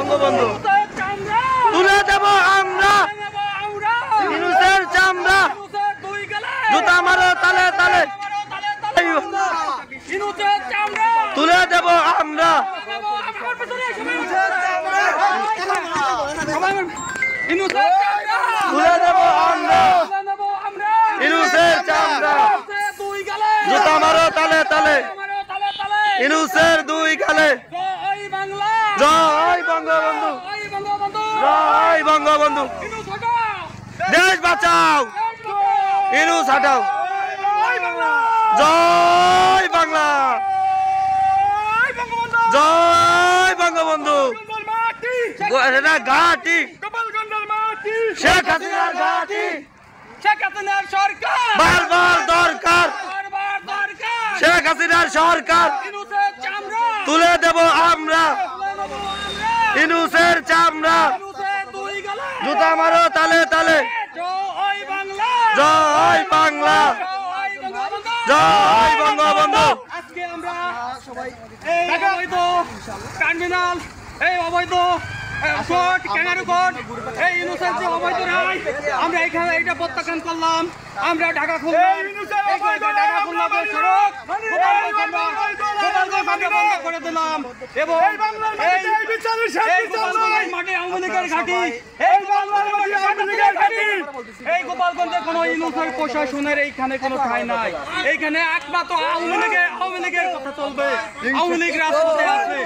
বঙ্গবন্ধু তুলে দেব আমরা ইউনূসের চামড়া জুতা মারো তালে তালে তুলে দেব আমরা তুলে দেব আমরা ইউনূসের চামড়া জুতা মারো তালে তালে ইউনূসের দুই গালে জয় বঙ্গবন্ধু জয় বঙ্গবন্ধু দেশ বাঁচাও ইউনূস হটাও জয় বাংলা জয় বঙ্গবন্ধু ঘাটি শেখ হাসিনার ঘাটি বারবার দরকার শেখ হাসিনার সরকার তুলে দেব আমরা ইউনূসের চামড়া জুতা মারো তালে তালে জয় বাংলা জয় বঙ্গবন্ধু আজকে আমরা সবাই অবৈধ টার্মিনাল এই অবৈধ কোর্ট ক্যাঙ্গারু কোর্ট এই ইউনূসের যে অবৈধ রায় আমরা এখানে এটা প্রত্যাখ্যান করলাম। আমরা ঢাকা খুললাম ঢাকা খুললাম সড়ক বন্ধ করে দিলাম এবং মাঠে আওয়ামী লীগের ঘাঁটি এই গোপালগঞ্জে কোনো ইউনূসের প্রশাসনের এইখানে কোনো ঠাঁই নাই। এইখানে একমাত্র আওয়ামী লীগের কথা চলবে। আওয়ামী লীগ রাজপথে আছে।